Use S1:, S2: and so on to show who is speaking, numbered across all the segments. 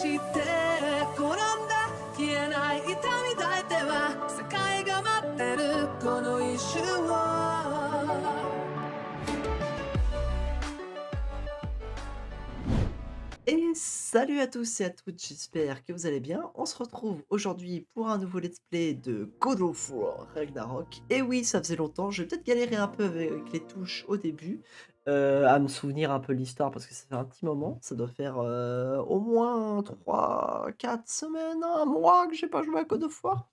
S1: して転んだ消えない痛み抱いては世界が待ってるこの一瞬を
S2: Et salut à tous et à toutes, j'espère que vous allez bien. On se retrouve aujourd'hui pour un nouveau let's play de God of War Ragnarok. Et oui, ça faisait longtemps, j'ai peut-être galéré un peu avec les touches au début, à me souvenir un peu l'histoire parce que ça fait un petit moment. Ça doit faire au moins 3, 4 semaines, un mois que j'ai pas joué à God of War.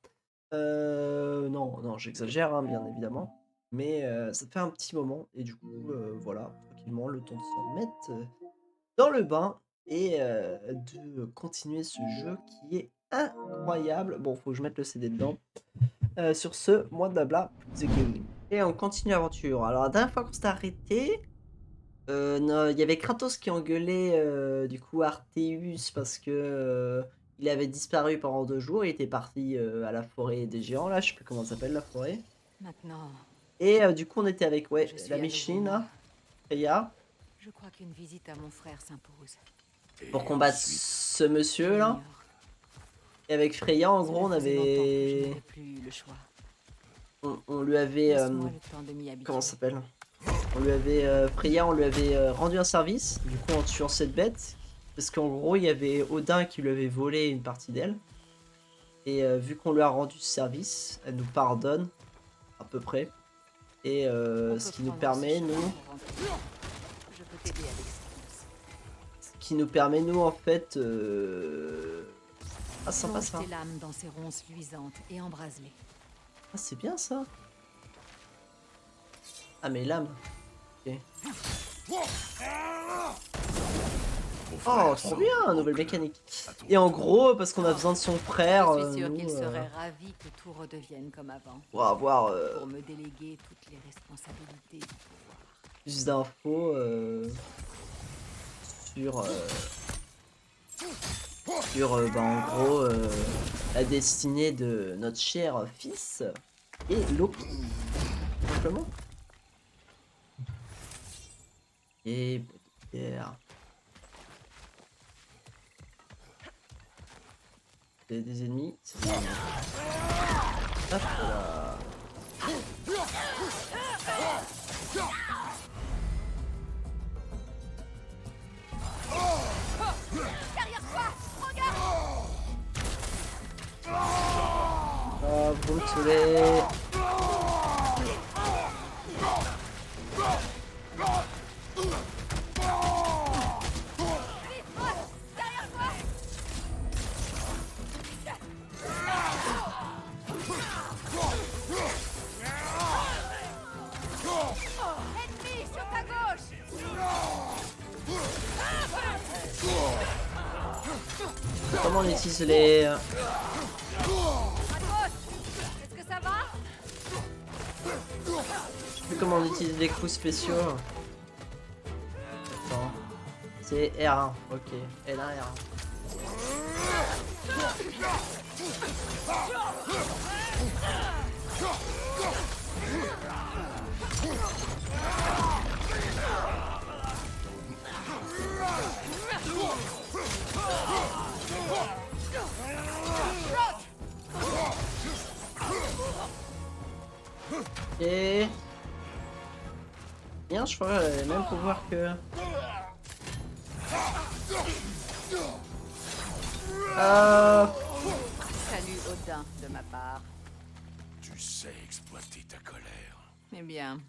S2: Non, non, j'exagère, hein, bien évidemment. Mais ça fait un petit moment et du coup, voilà, tranquillement, le temps de se remettre dans le bain et de continuer ce jeu qui est incroyable. Bon, faut que je mette le CD dedans. Sur ce, moi de blabla, The Game. Et on continue l'aventure. Alors la dernière fois qu'on s'était arrêté, no il y avait Kratos qui engueulait, du coup Arteus parce que, il avait disparu pendant 2 jours. Il était parti, à la forêt des géants là, je sais plus comment ça s'appelle la forêt
S3: Maintenant,
S2: et du coup on était avec,
S3: que
S2: ouais,
S3: je suis
S2: la
S3: à nouveau
S2: Micheline
S3: moi,
S2: là, Freya,
S3: je crois qu'une visite à mon frère s'impose.
S2: pour
S4: Et
S2: combattre
S4: ensuite,
S2: ce
S3: Je
S2: monsieur là.
S3: l'ignore.
S2: Et avec Freya, en gros,
S3: Cela
S2: on
S3: faisait longtemps que je
S2: avait
S3: n'avais plus eu le choix.
S2: on lui avait,
S3: Laisse-moi le temps de m'y
S2: comment
S3: habituer.
S2: ça s'appelle? On lui avait, Freya, on lui avait, rendu un service, du coup, en tuant cette bête. Parce qu'en gros, il y avait Odin qui lui avait volé une partie d'elle et vu qu'on lui a rendu ce service, elle nous pardonne, à peu près et
S3: On
S2: ce
S3: peut
S2: qui nous
S3: prendre ce
S2: permet,
S3: chemin
S2: nous
S3: pour rentrer. Je peux t'aider avec ce
S2: ce qui nous permet, nous, en fait, ah, sympa
S3: Plonge
S2: ça.
S3: tes lames dans ces ronces luisantes et embrase-les.
S2: Ah, c'est bien ça. Ah, mes lames. OK.
S4: mon
S2: Oh,
S4: frère
S2: trop
S4: semble
S2: bien, nouvelle
S4: donc,
S2: mécanique.
S4: à ton
S2: Et en
S4: tour.
S2: gros, parce qu'on a besoin de son frère,
S3: Je suis sûre
S2: nous,
S3: qu'il serait ravi que tout redevienne comme avant.
S2: pour avoir
S3: Pour me déléguer toutes les responsabilités du pouvoir.
S2: plus d'infos sur, bah, en gros, la destinée de notre cher fils et Loki, tout simplement. Et pierre. C'est des ennemis, c'est des ennemis. Hop là. Ah, vous me saoulez.
S3: Ennemi sur ta gauche!
S2: Comment on utilise les...
S3: À gauche! Est-ce que ça va?
S2: Je sais plus comment on utilise les coups spéciaux. Attends. C'est R1, ok. L1, R1. Et bien, je crois qu'elle a les mêmes pouvoirs que...
S3: Salut Odin de ma part.
S4: Tu sais exploiter ta colère.
S3: Eh bien,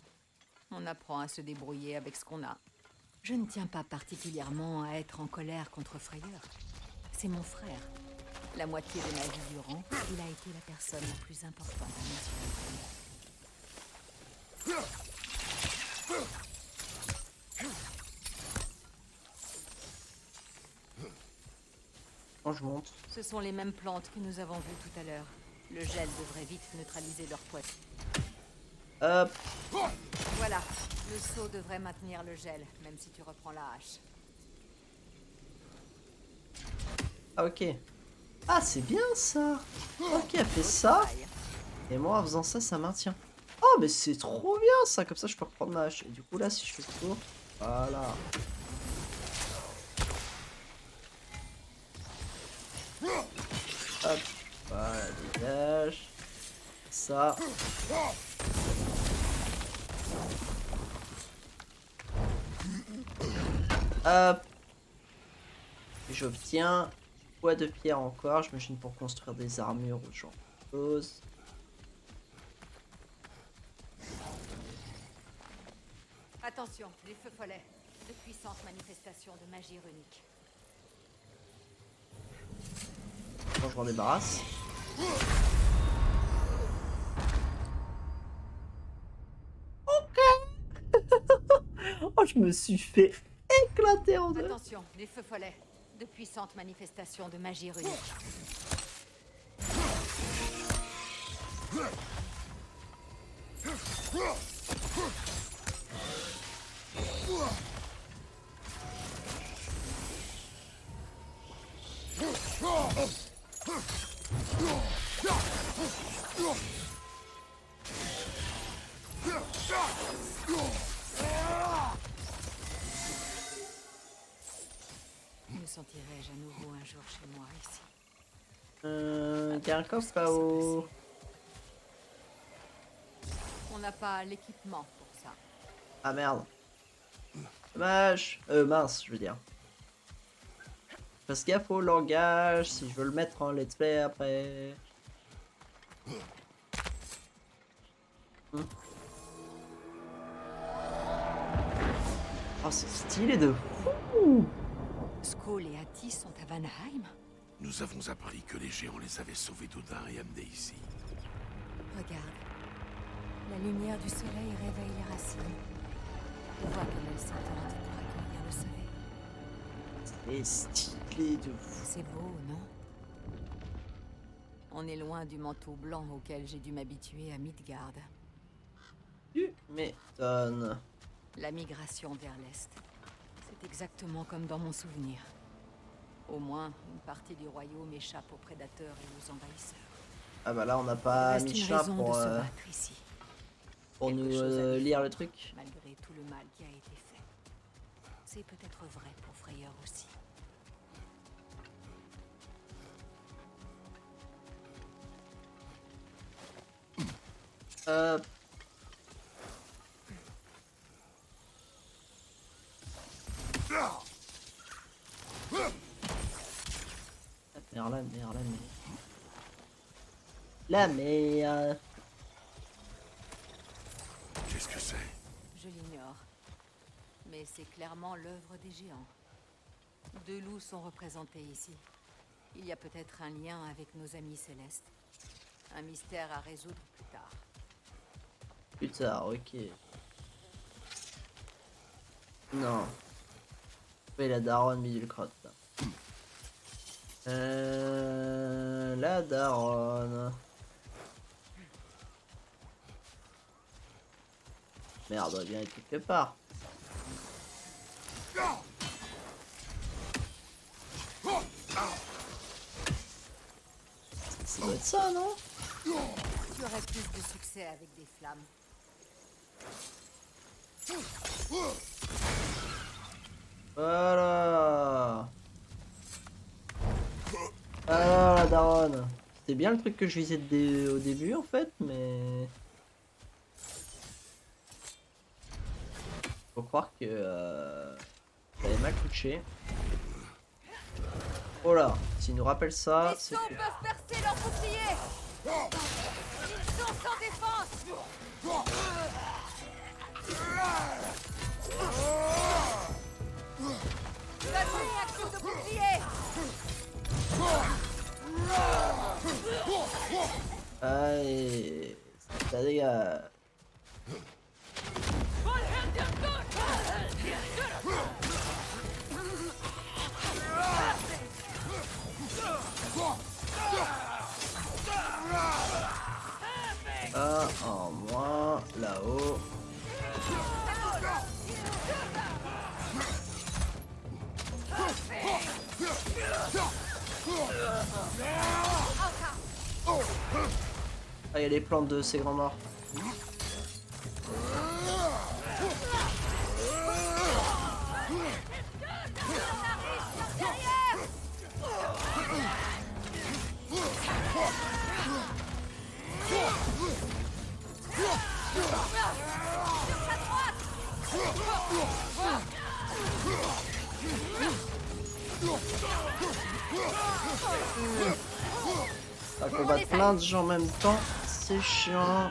S3: on apprend à se débrouiller avec ce qu'on a. Je ne tiens pas particulièrement à être en colère contre Freyr. C'est mon frère. La moitié de ma vie durant, il a été la personne la plus importante à mes yeux.
S2: Quand je monte.
S3: Ce sont les mêmes plantes que nous avons vues tout à l'heure. Le gel devrait vite neutraliser leur poids.
S2: Hop.
S3: Voilà, le seau devrait maintenir le gel, même si tu reprends la hache.
S2: Ah, ok. Ah, c'est bien ça. Ok, elle fait ça. Et moi, en faisant ça, ça maintient. Oh, mais c'est trop bien ça. Comme ça, je peux reprendre ma hache. Et du coup, là, si je fais le tour. Voilà. Hop. Voilà, dégage. Ça. Hop. Et j'obtiens poids de pierre encore, j'imagine pour construire des armures ou ce genre de choses.
S3: Attention, les feux follets. De puissantes manifestations de magie runique.
S2: Bon, je m'en débarrasse. Oh, je me suis fait éclater en deux.
S3: Attention, les feux follets. De puissantes manifestations de magie runique. Me sentirai-je à nouveau un jour chez moi ici?
S2: Il y a un coffre là-haut.
S3: On n'a pas l'équipement pour ça.
S2: Ah merde. Dommage. Mince, je veux dire. Parce gaffe au langage, si je veux le mettre en let's play après. Oh, c'est stylé de fou.
S3: Skull et Attis sont à Vanheim?
S4: Nous avons appris que les géants les avaient sauvés d'Odin et amenés ici.
S3: Regarde. La lumière du soleil réveille les racines. On voit comme elles s'entendent pour accueillir le soleil.
S2: C'est stylé de fou.
S3: C'est beau, non? On est loin du manteau blanc auquel j'ai dû m'habituer à Midgard.
S2: Tu m'étonnes.
S3: La migration vers l'Est. C'est exactement comme dans mon souvenir. Au moins, une partie du royaume échappe aux prédateurs et aux envahisseurs.
S2: Ah bah là on n'a
S3: Il
S2: pas
S3: reste une
S2: Michelin
S3: raison
S2: pour,
S3: de se battre ici.
S2: pour
S3: Quelque
S2: nous
S3: chose à
S2: lire
S3: défendre,
S2: le truc.
S3: Malgré tout le mal qui a été fait. C'est peut-être vrai pour Freyr aussi.
S2: Hop. La mer, la mer, la mer. La mer.
S4: Qu'est-ce que c'est?
S3: Je l'ignore. Mais c'est clairement l'œuvre des géants. Deux loups sont représentés ici. Il y a peut-être un lien avec nos amis célestes. Un mystère à résoudre plus tard.
S2: Plus tard, ok. Non. Oui, la daronne bidule crotte. Là. La daronne. Merde, elle doit bien être quelque part. Ça doit être ça, non?
S3: Tu aurais plus de succès avec des flammes.
S2: Voilà. Alors la daronne. C'était bien le truc que je visais au début en fait, mais... Faut croire que... j'avais mal touché. Oh là, s'il nous rappelle ça,
S3: Les
S2: c'est...
S3: sauts peuvent percer leurs boucliers. Ils sont sans défense. Donnez un coup de bouclier.
S2: Allez, ça dégage. Un en moins, là-haut. Ah, il y a les plantes de ces grands morts. Ça combat plein de gens en même temps, c'est chiant.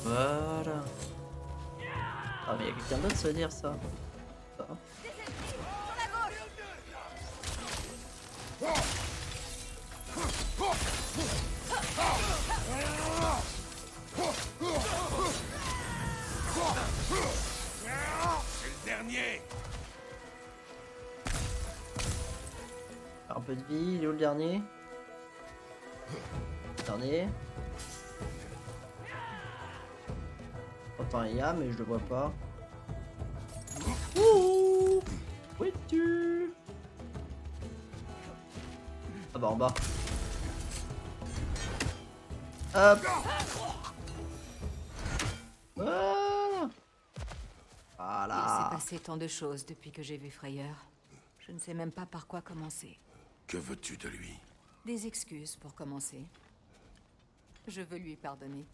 S2: Voilà. Ah mais il y a quelqu'un d'autre, ça veut dire ça. Ça.
S4: C'est le dernier.
S2: Un peu de vie, il est où le dernier? Dernier. Enfin il y a mais je le vois pas. Ouh, où es-tu? Ah bah en bas. Hop. Voilà.
S3: Il
S2: Voilà.
S3: s'est passé tant de choses depuis que j'ai vu Frayeur. Je ne sais même pas par quoi commencer.
S4: Que veux-tu de lui?
S3: Des excuses pour commencer. Je veux lui pardonner.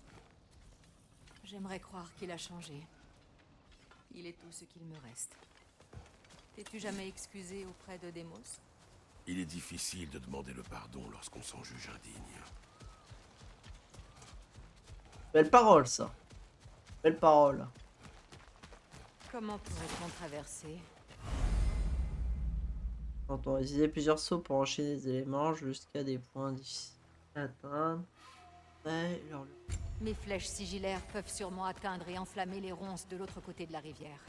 S3: J'aimerais croire qu'il a changé. Il est tout ce qu'il me reste. T'es-tu jamais excusé auprès de Demos?
S4: Il est difficile de demander le pardon lorsqu'on s'en juge indigne.
S2: Belle parole ça. Belle parole.
S3: Comment pourrait-on traverser?
S2: Quand on va utiliser plusieurs sauts pour enchaîner les éléments jusqu'à des points difficiles à atteindre. Ouais, alors,
S3: Mes flèches sigillaires peuvent sûrement atteindre et enflammer les ronces de l'autre côté de la rivière.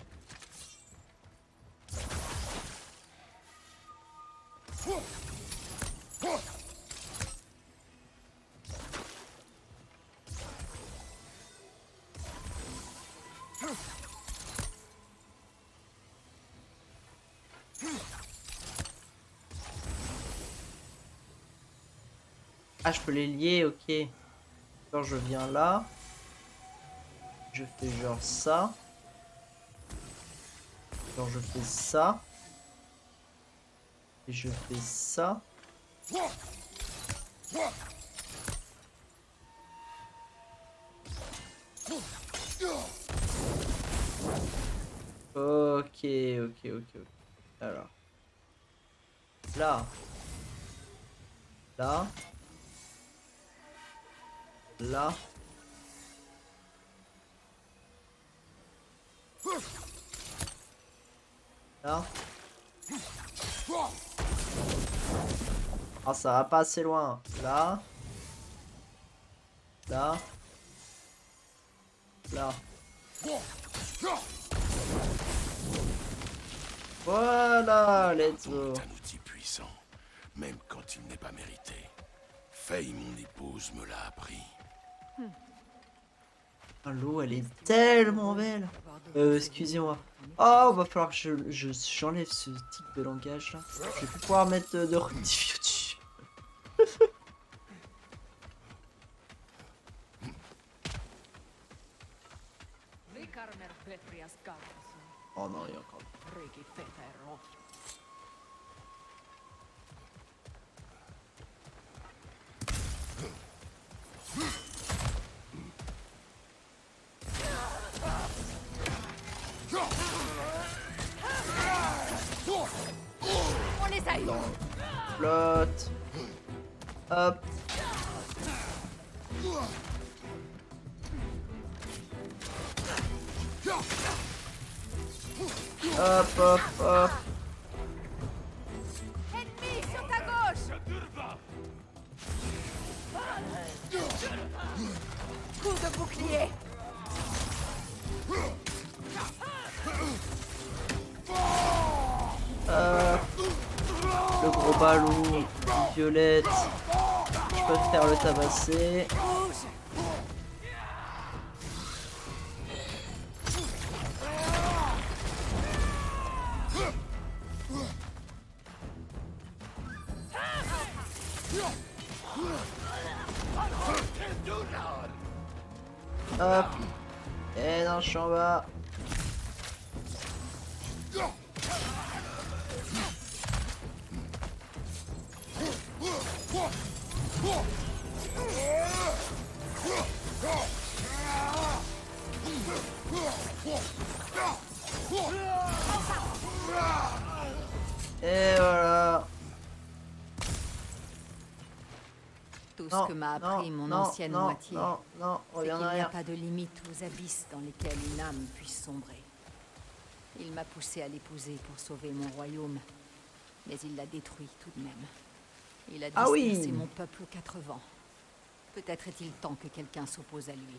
S2: ah, je peux les lier, ok. Quand je viens là, je fais genre ça. Genre je fais ça. Et je fais ça. Ok, ok, ok, ok. Alors. Là. Là. Là. Là. Ah, ça va pas assez loin. Là. Là. Là. Voilà, let's go.
S4: C'est un outil puissant, même quand il n'est pas mérité. Faye, mon épouse, me l'a appris.
S2: Ah, l'eau, elle est tellement belle. Excusez-moi. Oh, va falloir que j'enlève ce type de langage là. Je vais plus pouvoir mettre de rectifier dessus. Oh non, il y a encore.
S3: On les a eu!
S2: Flotte. Hop. Hop, hop, hop.
S3: Ennemi sur ta gauche! Coup de bouclier!
S2: Le gros ballon, violette. Je peux faire le tabasser. Hop. Et non, je suis en bas. Et voilà.
S3: Tout
S2: Non,
S3: ce que m'a
S2: non,
S3: appris mon
S2: non,
S3: ancienne
S2: non,
S3: moitié,
S2: non, non,
S3: c'est
S2: reviens
S3: qu'il
S2: en
S3: n'y a
S2: arrière.
S3: pas de limite aux abysses dans lesquels une âme puisse sombrer. Il m'a poussé à l'épouser pour sauver mon royaume, mais il l'a détruit tout de même. Il a
S2: Ah
S3: dispersé
S2: oui.
S3: mon peuple aux 4 vents. Peut-être est-il temps que quelqu'un s'oppose à lui.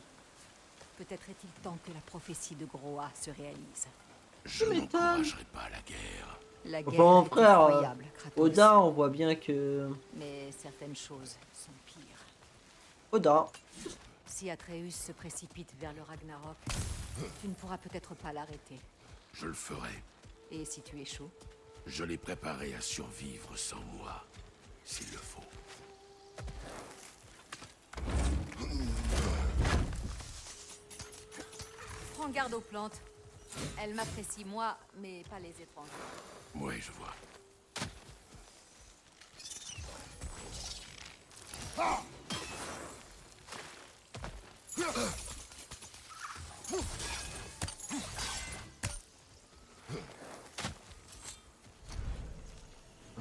S3: Peut-être est-il temps que la prophétie de Groa se réalise.
S4: Je
S2: m'étonnes.
S4: n'encouragerai pas la guerre.
S3: La guerre
S2: Bon,
S3: est
S2: frère,
S3: effroyable, Kratos.
S2: Oda, on voit bien que...
S3: Mais certaines choses sont pires.
S2: Oda.
S3: Si Atreus se précipite vers le Ragnarok, tu ne pourras peut-être pas l'arrêter.
S4: Je le ferai.
S3: Et si tu échoues?
S4: Je l'ai préparé à survivre sans moi, s'il le faut.
S3: Prends garde aux plantes. Elles m'apprécient moi, mais pas les étrangers.
S4: Oui, je vois.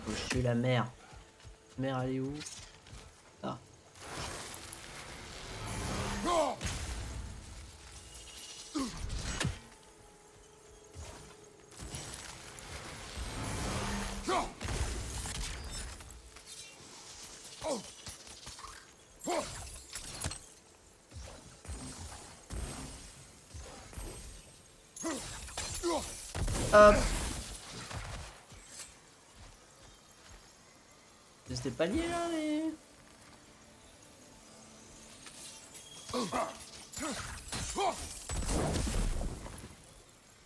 S2: Faut que je tue la mère. La mère, elle est où? Ah. Hop. C'était pas lié là les...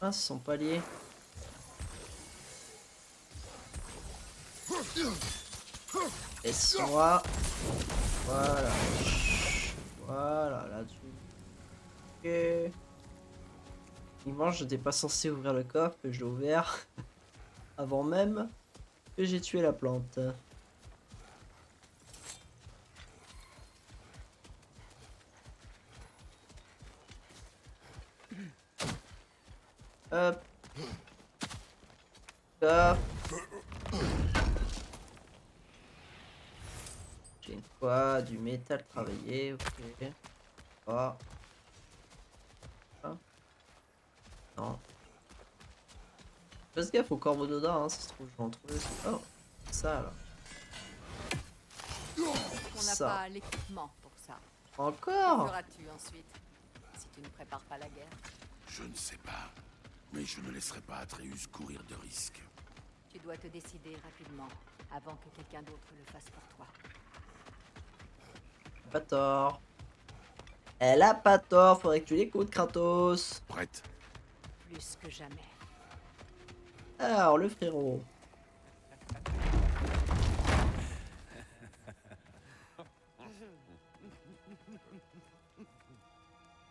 S2: Ah, ils sont pas liés. Laisse-moi. Voilà. Voilà, là-dessus. Ok. Effectivement, je n'étais pas censé ouvrir le coffre, que je l'ai ouvert avant même que j'ai tué la plante. Hop. Hop. J'ai une fois du métal travaillé, ok. Ah. Ah. Non. Fais gaffe au corbeau d'Oda, hein, ça se trouve, je vais en trouver aussi. Oh, ça là.
S3: On n'a
S2: Ça.
S3: pas l'équipement pour ça. Que
S2: Encore?
S3: feras-tu ensuite, si tu ne prépares pas la guerre?
S4: Je ne sais pas. Mais je ne laisserai pas Atreus courir de risques.
S3: Tu dois te décider rapidement, avant que quelqu'un d'autre le fasse pour toi.
S2: Pas tort. Elle a pas tort, faudrait que tu l'écoutes, Kratos.
S4: Prête?
S3: Plus que jamais.
S2: Alors, le frérot.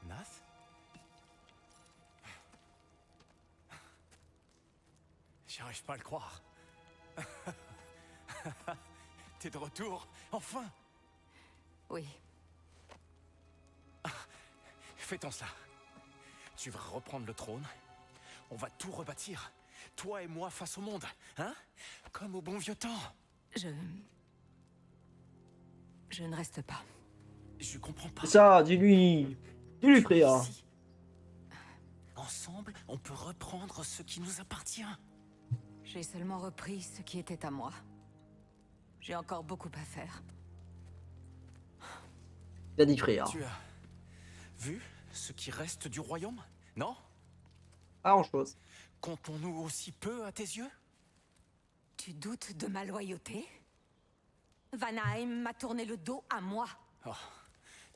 S5: Nath? J'arrive pas à le croire. T'es de retour, enfin!
S3: Oui,
S5: Fais-toi ça. Tu vas reprendre le trône. On va tout rebâtir. Toi et moi face au monde, hein? Comme au bon vieux temps.
S3: je ne reste pas.
S5: Je comprends pas.
S2: C'est ça, dis-lui. Dis-lui, frère.
S5: Ici. Ensemble, on peut reprendre ce qui nous appartient.
S3: J'ai seulement repris ce qui était à moi. J'ai encore beaucoup à faire.
S2: Il a dit frère.
S5: Tu as vu ce qui reste du royaume? Non?
S2: Pas grand-chose.
S5: Comptons-nous aussi peu à tes yeux?
S3: Tu doutes de ma loyauté? Vanaheim m'a tourné le dos à moi.
S5: Oh,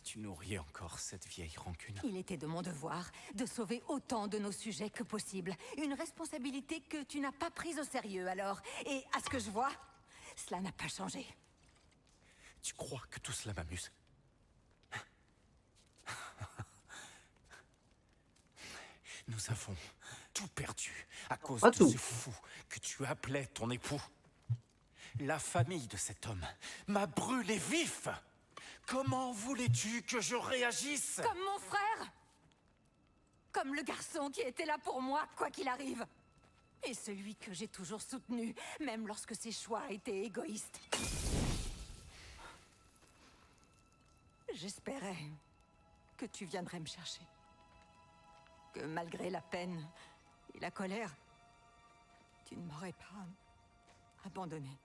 S5: tu nourris encore cette vieille rancune.
S3: Il était de mon devoir de sauver autant de nos sujets que possible. Une responsabilité que tu n'as pas prise au sérieux alors. Et à ce que je vois, cela n'a pas changé.
S5: Tu crois que tout cela m'amuse? Nous avons tout perdu à cause
S2: Pas
S5: de
S2: tout.
S5: ce fou que tu appelais ton époux. La famille de cet homme m'a brûlé vif. Comment voulais-tu que je réagisse?
S3: Comme mon frère! Comme le garçon qui était là pour moi, quoi qu'il arrive. Et celui que j'ai toujours soutenu, même lorsque ses choix étaient égoïstes. J'espérais que tu viendrais me chercher. Que malgré la peine et la colère, tu ne m'aurais pas abandonné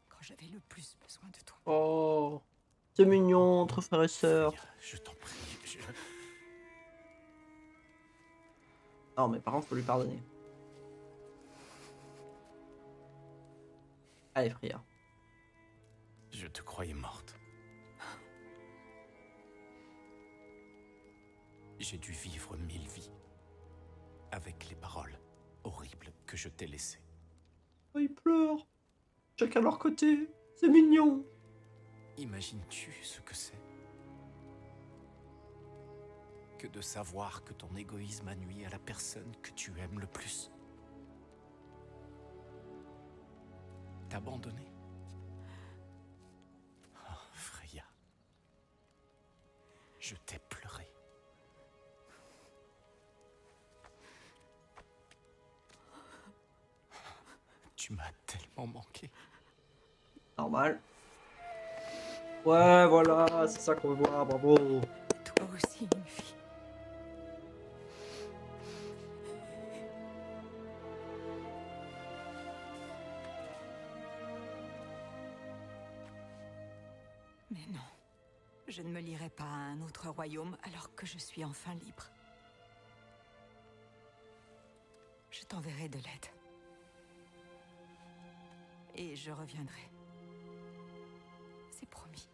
S3: quand j'avais le plus besoin de toi.
S2: Oh, c'est mignon entre frères et sœurs.
S5: Freya, je t'en prie,
S2: Non, mais par contre, faut lui pardonner. Allez, Freya.
S5: je te croyais morte. J'ai dû vivre 1000 vies avec les paroles horribles que je t'ai laissées.
S2: Oh, ils pleurent. Chacun de leur côté. C'est mignon.
S5: Imagines-tu ce que c'est que de savoir que ton égoïsme a nui à la personne que tu aimes le plus? T'abandonner? Oh, Freya. Je t'ai pleuré. Tu m'as tellement manqué.
S2: Normal. Ouais, voilà, c'est ça qu'on veut voir, bravo.
S3: Toi aussi, une fille. Mais non, je ne me lierai pas à un autre royaume alors que je suis enfin libre. Je t'enverrai de l'aide. Et je reviendrai. C'est promis.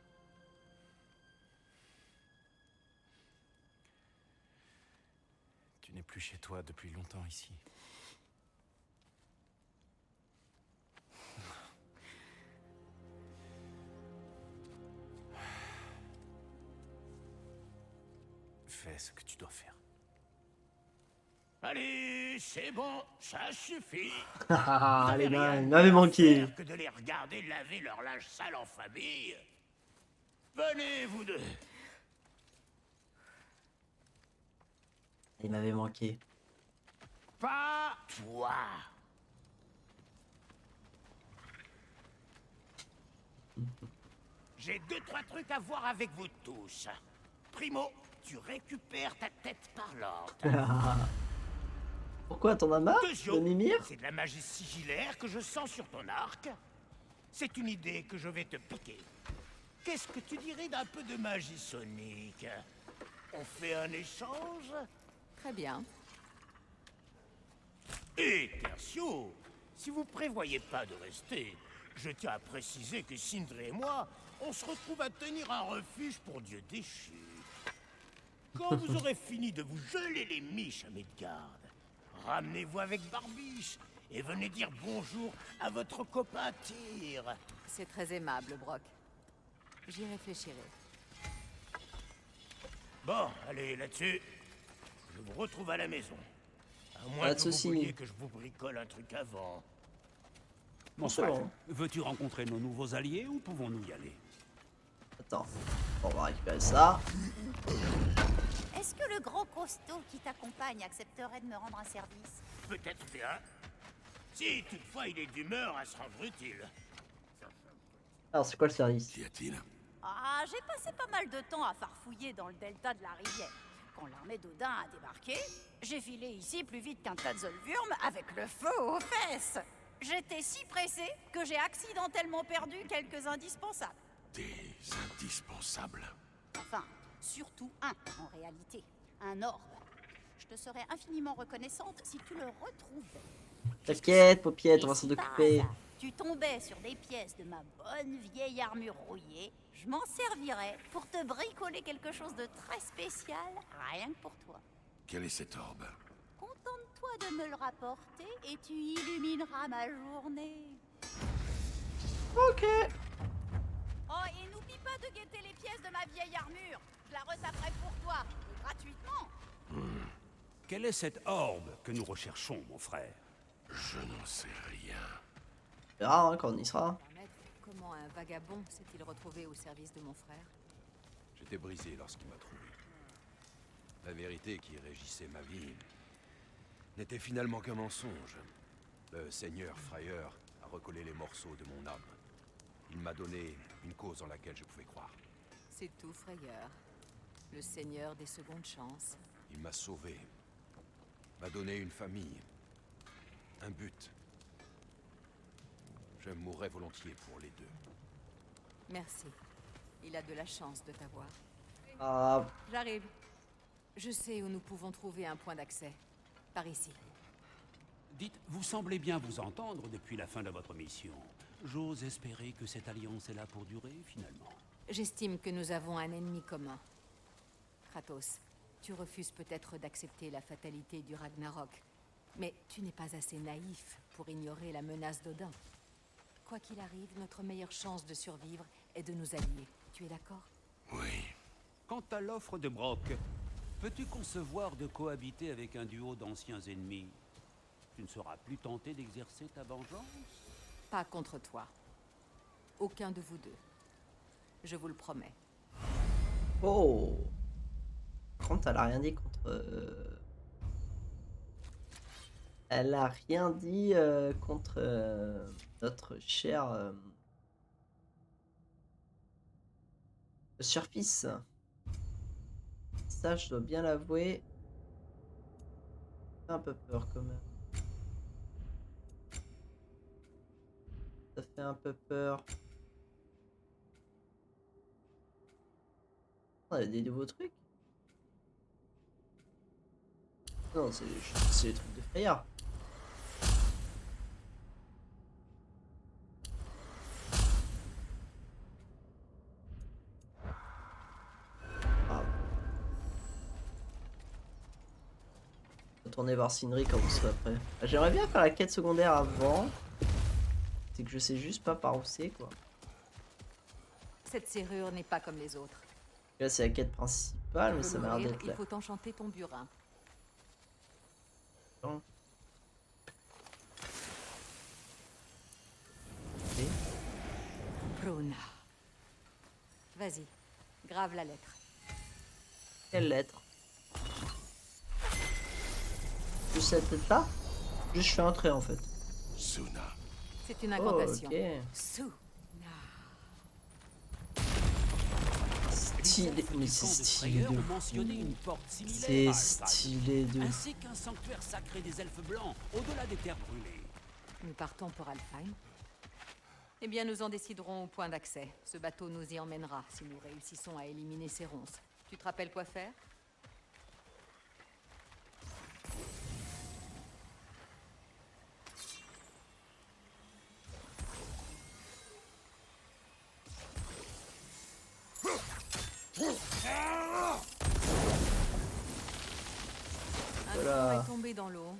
S5: Tu n'es plus chez toi depuis longtemps ici. Fais ce que tu dois faire.
S4: Allez, c'est bon, ça suffit.
S2: Ah,
S4: Vous avez
S2: les nains,
S4: rien
S2: ils m'avaient
S4: mieux à
S2: manqué.
S4: faire que de les regarder laver leur linge sale en famille. Venez, vous deux.
S2: Ils m'avaient manqué.
S4: Pas toi. J'ai 2-3 trucs à voir avec vous tous. Primo, tu récupères ta tête parlante.
S2: Pourquoi t'en as marre de
S4: Deuxio,
S2: Mimir?
S4: c'est de la magie sigillaire que je sens sur ton arc. C'est une idée que je vais te piquer. Qu'est-ce que tu dirais d'un peu de magie sonique? On fait un échange?
S3: Très bien.
S4: Et Tertio, si vous prévoyez pas de rester, je tiens à préciser que Sindri et moi, on se retrouve à tenir un refuge pour Dieu déchu. Quand vous aurez fini de vous geler les miches à Midgard, ramenez-vous avec Barbiche et venez dire bonjour à votre copain Tyr.
S3: C'est très aimable, Brock. J'y réfléchirai.
S4: Bon, allez, là-dessus, je vous retrouve à la maison. À moins
S2: Pas de
S4: que vous
S2: soucis.
S4: vouliez que je vous bricole un truc avant.
S2: Bon, c'est
S6: Bonsoir.
S2: bon.
S6: Veux-tu rencontrer nos nouveaux alliés ou pouvons-nous y aller?
S2: Attends, on va récupérer ça.
S7: Est-ce que le gros costaud qui t'accompagne accepterait de me rendre un service?
S4: Peut-être bien. Si toutefois il est d'humeur à se rendre utile.
S2: Alors, c'est quoi le service?
S4: Qu'y a-t-il?
S7: Ah, j'ai passé pas mal de temps à farfouiller dans le delta de la rivière. Quand l'armée d'Odin a débarqué, j'ai filé ici plus vite qu'un tas de Zolvurm avec le feu aux fesses. J'étais si pressé que j'ai accidentellement perdu quelques indispensables.
S4: Des indispensables.
S7: Enfin, surtout un en réalité, un orbe. Je te serais infiniment reconnaissante si tu le retrouvais.
S2: T'inquiète, Paupiette, on va
S7: Et
S2: s'en
S7: si par
S2: occuper.
S7: hasard, tu tombais sur des pièces de ma bonne vieille armure rouillée, je m'en servirais pour te bricoler quelque chose de très spécial, rien que pour toi.
S4: Quel est cet orbe?
S7: Contente-toi de me le rapporter et tu illumineras ma journée.
S2: Ok.
S7: Oh, et n'oublie pas de guetter les pièces de ma vieille armure. Je la retaperai pour toi, et gratuitement.
S6: Quelle est cette orbe que nous recherchons, mon frère?
S4: Je n'en sais rien.
S2: On verra hein, quand on y sera.
S3: Maître, comment un vagabond s'est-il retrouvé au service de mon frère?
S8: J'étais brisé lorsqu'il m'a trouvé. La vérité qui régissait ma vie n'était finalement qu'un mensonge. Le seigneur Frayeur a recollé les morceaux de mon âme. Il m'a donné une cause en laquelle je pouvais croire.
S3: C'est tout, Frayeur. Le seigneur des secondes chances.
S8: Il m'a sauvé. M'a donné une famille. Un but. Je mourrais volontiers pour les deux.
S3: Merci. Il a de la chance de t'avoir.
S2: Ah,
S3: J'arrive. Je sais où nous pouvons trouver un point d'accès. Par ici.
S6: Dites, vous semblez bien vous entendre depuis la fin de votre mission. J'ose espérer que cette alliance est là pour durer, finalement.
S3: J'estime que nous avons un ennemi commun. Kratos, tu refuses peut-être d'accepter la fatalité du Ragnarok, mais tu n'es pas assez naïf pour ignorer la menace d'Odin. Quoi qu'il arrive, notre meilleure chance de survivre est de nous allier. Tu es d'accord?
S8: Oui.
S6: Quant à l'offre de Brock, peux-tu concevoir de cohabiter avec un duo d'anciens ennemis? Tu ne seras plus tenté d'exercer ta vengeance?
S3: Pas contre toi. Aucun de vous deux. Je vous le promets.
S2: oh. Par contre, elle a rien dit contre. Elle a rien dit contre notre cher fils. Ça, je dois bien l'avouer. Ça fait un peu peur quand même. Ça fait un peu peur. On a des nouveaux trucs. Non, c'est les trucs de Freya. Ah. Retournez voir Sindri quand vous serez prêt. Ah, j'aimerais bien faire la quête secondaire avant. C'est que je sais juste pas par où c'est quoi.
S3: Cette serrure n'est pas comme les autres.
S2: Là c'est la quête principale, mais
S3: Pour
S2: ça m'a l'air
S3: l'ouvrir,
S2: d'être
S3: il
S2: là.
S3: faut enchanter ton burin.
S2: Ok.
S3: Bruna. Vas-y, grave la lettre.
S2: Quelle lettre? Juste cette lettre là? Juste je fais entrer en fait.
S8: Suna.
S3: C'est une
S2: Oh,
S3: incantation.
S2: ok.
S3: Suna.
S2: Stylé, mais c'est stylé de
S6: ont
S2: fou.
S6: mentionné une porte similaire
S2: C'est
S6: à Alfheim,
S2: stylé de fou.
S6: ainsi qu'un sanctuaire sacré des elfes blancs, au-delà des terres brûlées.
S3: Nous partons pour Alfheim. Eh bien, nous en déciderons au point d'accès. Ce bateau nous y emmènera si nous réussissons à éliminer ces ronces. Tu te rappelles quoi faire? Un
S2: Voilà.
S3: corps est tombé dans l'eau.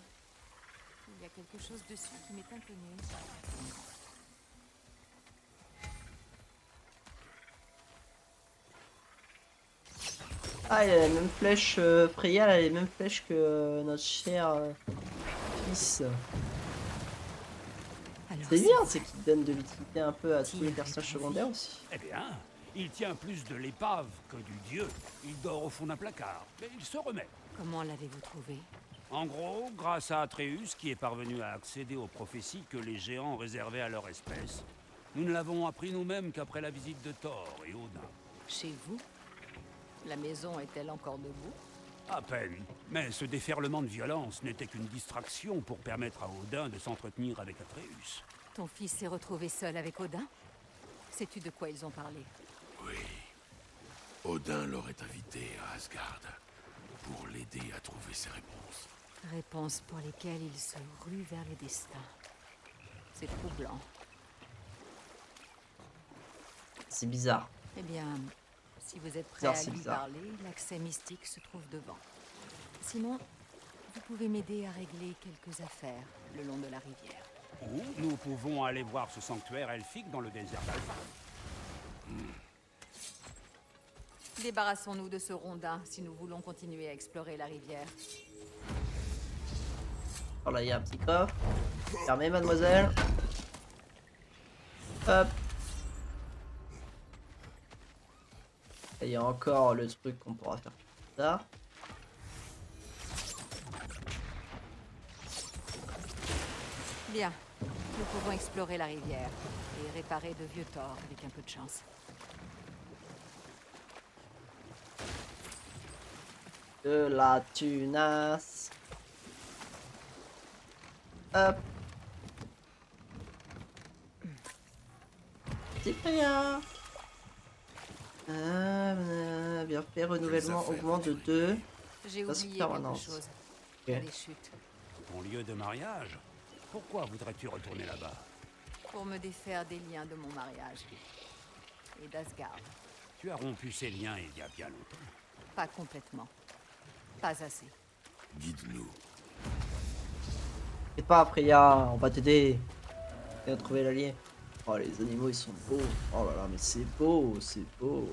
S3: Il y a quelque chose dessus qui m'est inconnu.
S2: Ah, il a les mêmes flèches, Freya elle a les mêmes flèches que notre cher fils.
S3: Alors,
S2: C'est bien, c'est qu'il donne de l'utilité un peu à tous les personnages secondaires aussi.
S6: Eh bien, il tient plus de l'épave que du dieu. Il dort au fond d'un placard, mais il se remet.
S3: Comment l'avez-vous trouvé?
S6: En gros, grâce à Atreus, qui est parvenu à accéder aux prophéties que les géants réservaient à leur espèce. Nous ne l'avons appris nous-mêmes qu'après la visite de Thor et Odin.
S3: Chez vous? La maison est-elle encore debout?
S6: À peine. Mais ce déferlement de violence n'était qu'une distraction pour permettre à Odin de s'entretenir avec Atreus.
S3: Ton fils s'est retrouvé seul avec Odin? Sais-tu de quoi ils ont parlé?
S8: Oui. Odin l'aurait invité à Asgard pour l'aider à trouver ses réponses.
S3: Réponses pour lesquelles il se rue vers le destin. C'est troublant.
S2: C'est bizarre.
S3: Eh bien, si vous êtes prêt
S2: Bizarre,
S3: à
S2: c'est
S3: lui
S2: bizarre.
S3: parler, l'accès mystique se trouve devant. Sinon, vous pouvez m'aider à régler quelques affaires le long de la rivière.
S6: Ou nous pouvons aller voir ce sanctuaire elfique dans le désert d'Alpha.
S3: Débarrassons-nous de ce rondin si nous voulons continuer à explorer la rivière.
S2: Alors là, il y a un petit coffre. Fermez, mademoiselle. Hop. Et il y a encore le truc qu'on pourra faire plus tard.
S3: Bien. Nous pouvons explorer la rivière et réparer de vieux torts avec un peu de chance.
S2: De la tunasse. Hop. Cyprien. Bien fait, renouvellement
S8: Plus à faire,
S2: augmente de 2.
S3: J'ai
S2: Ça, c'est
S3: oublié quelque
S2: permanence.
S3: chose.
S2: Ok.
S3: Les chutes.
S6: Ton lieu de mariage? Pourquoi voudrais-tu retourner là-bas?
S3: Pour me défaire des liens de mon mariage. Et d'Asgard.
S6: Tu as rompu ces liens il y a bien longtemps.
S3: Pas complètement. Pas assez.
S8: Guide-nous.
S2: Et pas Freya, on va t'aider. Et à trouver l'allié. Oh, les animaux ils sont beaux. Oh là là, mais c'est beau, c'est beau.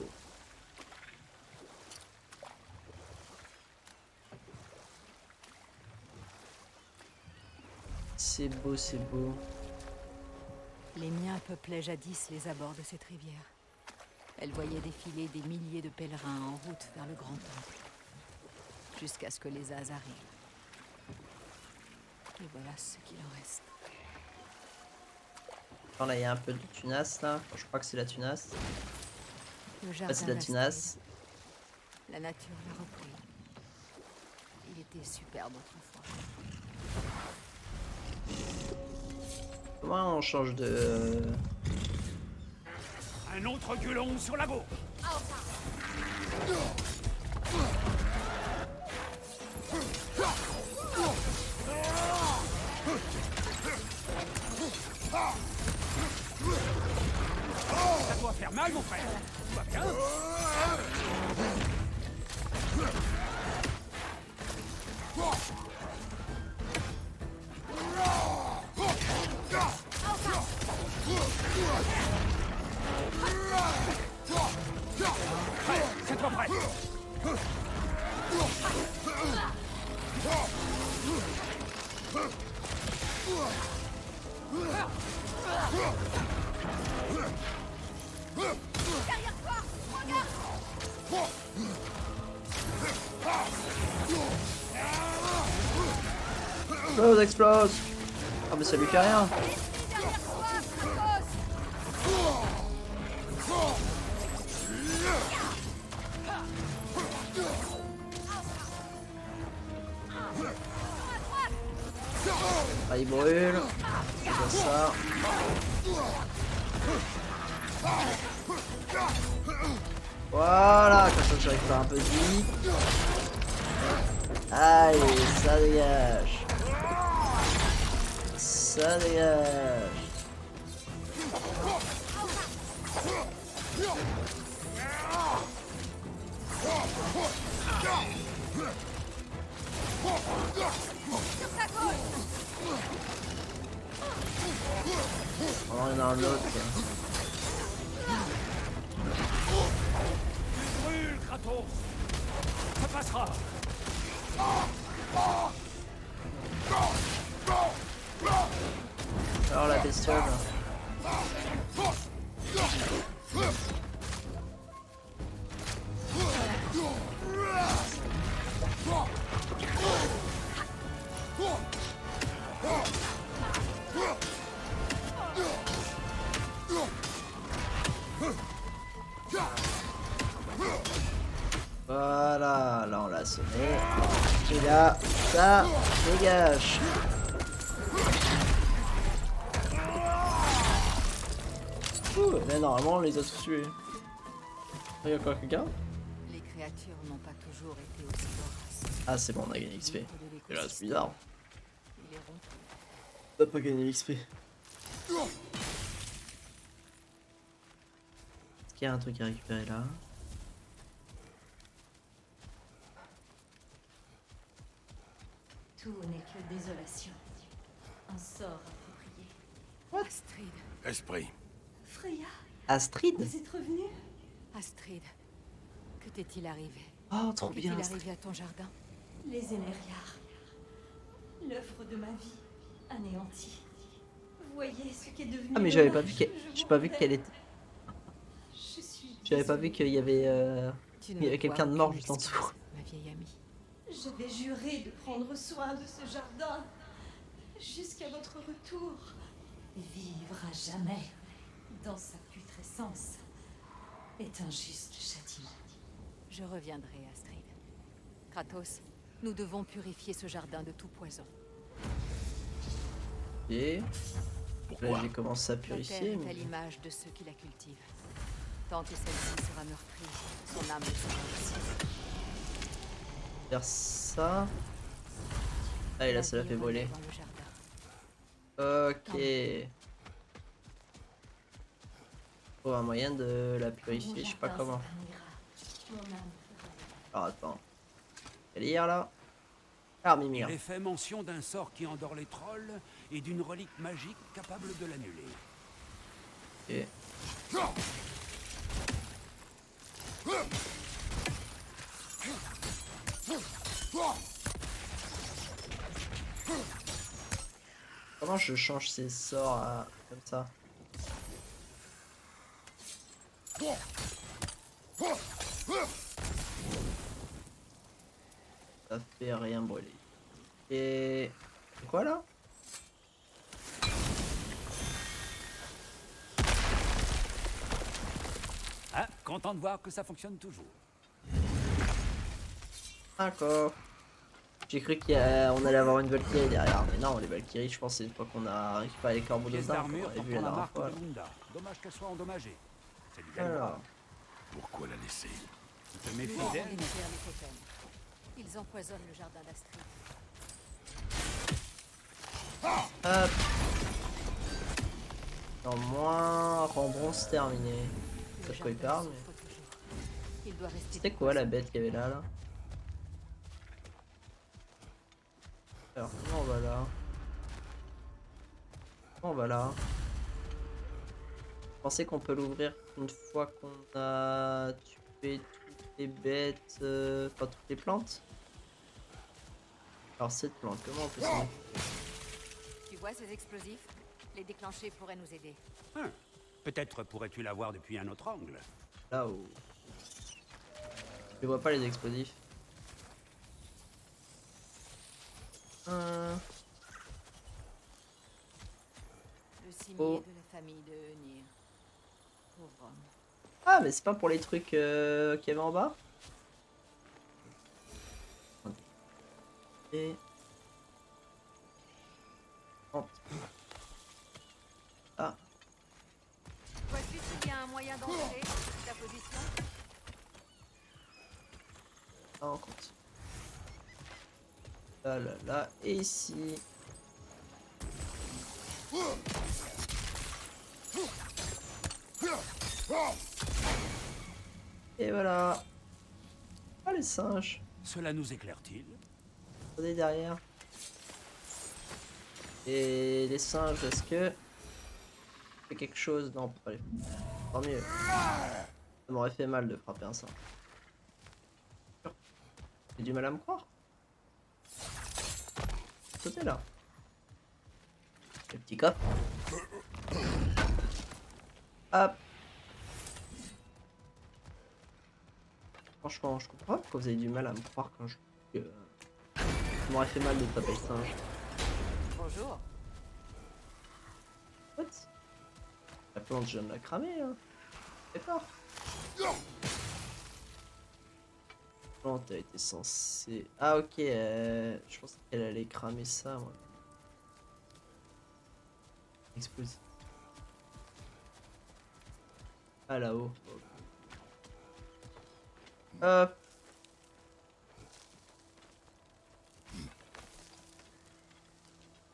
S2: C'est beau, c'est beau.
S3: Les miens peuplaient jadis les abords de cette rivière. Elle voyait défiler des milliers de pèlerins en route vers le grand temple. Jusqu'à ce que les As arrivent. Et voilà ce qu'il en reste.
S2: Oh, là, il y a un peu de tunasse là. Je crois que c'est la tunasse.
S3: Le
S2: Là,
S3: jardin
S2: c'est de la
S3: d'Astrid.
S2: tunasse.
S3: La nature l'a repris. Il était superbe autrefois.
S2: Comment on change de.
S6: Un autre gueulon sur la gauche. Ça doit faire mal, mon frère. Tu vas bien? C'est toi prêt?
S2: Explose, explose. Ah mais ça lui fait rien. Ah il brûle. C'est ça. Voilà, comme ça j'arrive pas un peu vite. Allez, ça dégage. Ça dégage. Oh, il y en a un autre.
S6: Brûle, Kratos. Ça passera.
S2: Alors la bestiole. Voilà, là on l'a sonné. Et là, ça dégage. Ouh, mais normalement on les a tous tués. Il y a quoi quelqu'un?
S3: Les créatures n'ont pas toujours été aussi voraces.
S2: Ah c'est bon, on a gagné XP.
S3: Mythe de
S2: Et là c'est
S3: l'écosystème.
S2: bizarre.
S3: Il est rompu.
S2: On a pas gagné l'XP. Est-ce qu'il y a un truc à récupérer là?
S9: Tout n'est que désolation. Un sort approprié.
S3: Astrid.
S8: Esprit.
S9: Freya,
S2: Astrid?
S9: vous êtes revenu?
S3: Astrid. Que t'est-il arrivé?
S2: Oh trop
S3: Qu'est-il
S2: bien.
S3: arrivé à ton jardin?
S9: Les Émeriards. L'œuvre de ma vie, anéantie. Voyez ce qui est devenu.
S2: Ah mais j'avais pas
S9: dommage,
S2: vu qu'elle.
S9: je
S2: J'ai
S9: vous
S2: pas vu
S9: rappelle.
S2: qu'elle était.
S9: Je suis
S2: J'avais pas vu qu'il y avait.
S3: Tu
S2: Il y avait
S3: ne
S2: quelqu'un
S3: dois
S2: de mort
S3: aucune
S2: juste en dessous.
S3: excuse, ma vieille amie.
S9: J'avais juré de prendre soin de ce jardin. Je jusqu'à votre retour. Vivre à jamais dans sa putrescence est un juste châtiment.
S3: Je reviendrai, Astrid. Kratos, nous devons purifier ce jardin de tout poison.
S2: Et
S8: Pourquoi?
S2: j'ai commencé à
S3: La terre
S2: purifier.
S3: est à
S2: Mais...
S3: l'image de ceux qui la cultivent. Tant que celle-ci sera meurtrie, son âme le sera aussi.
S2: Faire ça. Ah, et là, ça l'a fait brûler.
S3: Dans le jardin.
S2: Ok. Faut un moyen de la purifier, je sais pas comment.
S9: Mon âme
S2: Alors attends. Elle est hier là. Ah, Mimir.
S6: Il est fait mention d'un sort qui endort les trolls et d'une relique magique capable de l'annuler.
S2: Ok. Comment je change ces sorts comme ça? Ça fait rien brûler. Et quoi là?
S6: Ah, content de voir que ça fonctionne toujours.
S2: D'accord. J'ai cru qu'on allait avoir une Valkyrie derrière, mais non, les Valkyries, je pense, c'est une fois qu'on a récupéré les corbeaux de
S6: Pièce
S2: Odin, comme
S6: d'armure
S2: on avait vu
S6: portant
S2: la
S6: la
S2: dernière
S6: marque
S2: fois.
S6: de Lunda. Dommage qu'elle soit endommagée. C'est du gagnant.
S2: Alors,
S8: Pourquoi la laisser?
S6: Tu te
S3: Nous
S6: méfies
S3: devons
S6: d'elle?
S3: détruire les totems. Ils empoisonnent le jardin d'Astrid.
S2: hop. Non, moins Rembrandt terminé.
S3: Le
S2: Ça de quoi il
S3: jardin
S2: parle,
S3: souffre toujours. Il doit rester
S2: C'était
S3: du
S2: quoi la
S3: poison.
S2: bête qu'il y avait là? Alors, comment on va là? Comment on va là? Vous pensez qu'on peut l'ouvrir une fois qu'on a tué toutes les bêtes, enfin toutes les plantes? Alors cette plante, comment on peut s'en occuper?
S3: Tu vois ces explosifs? Les déclencher pourrait nous aider.
S6: Hein. Peut-être pourrais-tu la voir depuis un autre angle.
S2: Là-haut. Je vois pas les explosifs.
S3: Le cimier
S2: Oh.
S3: de la famille de Önir. Pauvre homme.
S2: Ah, mais c'est pas pour les trucs qu'il y avait en bas? Et... Hop. Ah,
S3: Vois-tu s'il y a un moyen d'entrer ta position?
S2: ah, on compte. Là, là, là, et ici. Et voilà. Ah, les singes.
S6: Cela nous éclaire-t-il?
S2: Regardez derrière. Et les singes, est-ce que... fait quelque chose? Non, on peut pas les... Tant mieux. Ça m'aurait fait mal de frapper un singe. J'ai du mal à me croire. Sauter là. Le petit coffre. Hop. Franchement, je comprends pas pourquoi vous avez du mal à me croire quand je... ça m'aurait fait mal de taper le singe.
S3: Bonjour.
S2: What? La plante, je viens de la cramer, hein. D'accord. La plante a été censée... Ah, ok, je pensais qu'elle allait cramer ça, moi. Explosif. Ah, là-haut. Hop.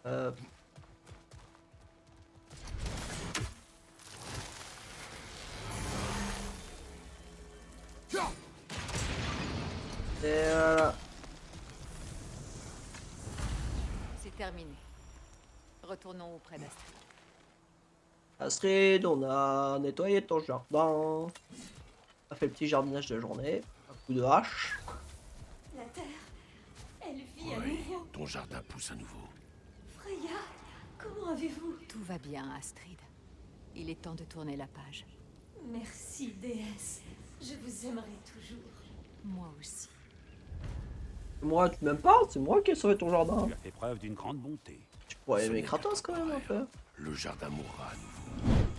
S2: Hop. Et voilà.
S3: C'est terminé. Retournons auprès d'Astrid.
S2: Astrid, on a nettoyé ton jardin. On a fait le petit jardinage de la journée. Un coup de hache.
S9: La terre, elle vit à
S8: Oui,
S9: nouveau.
S8: ton jardin pousse à nouveau.
S9: Freya, comment avez-vous?
S3: Tout va bien, Astrid. Il est temps de tourner la page.
S9: Merci, déesse. Je vous aimerai toujours.
S3: Moi aussi.
S2: Moi, tu m'aimes pas? C'est moi qui ai sauvé ton jardin.
S6: Tu as fait preuve d'une grande bonté.
S2: Tu Ouais,
S8: Ce
S2: mais
S8: n'est
S2: Kratos quand même un peu.
S8: Le jardin mourra à nouveau.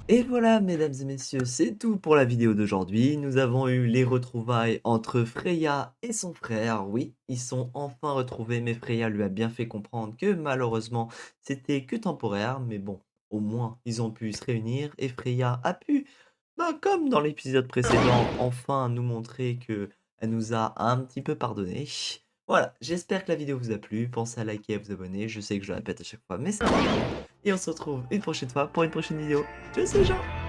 S2: Et voilà, mesdames et messieurs, c'est tout pour la vidéo d'aujourd'hui. Nous avons eu les retrouvailles entre Freya et son frère. Oui, ils sont enfin retrouvés, mais Freya lui a bien fait comprendre que malheureusement, c'était que temporaire. Mais bon, au moins, ils ont pu se réunir et Freya a pu, bah, comme dans l'épisode précédent, enfin nous montrer que elle nous a un petit peu pardonné. Voilà, j'espère que la vidéo vous a plu. Pensez à liker et à vous abonner. Je sais que je le répète à chaque fois, mais c'est important. Et on se retrouve une prochaine fois pour une prochaine vidéo. Tchuss les gens!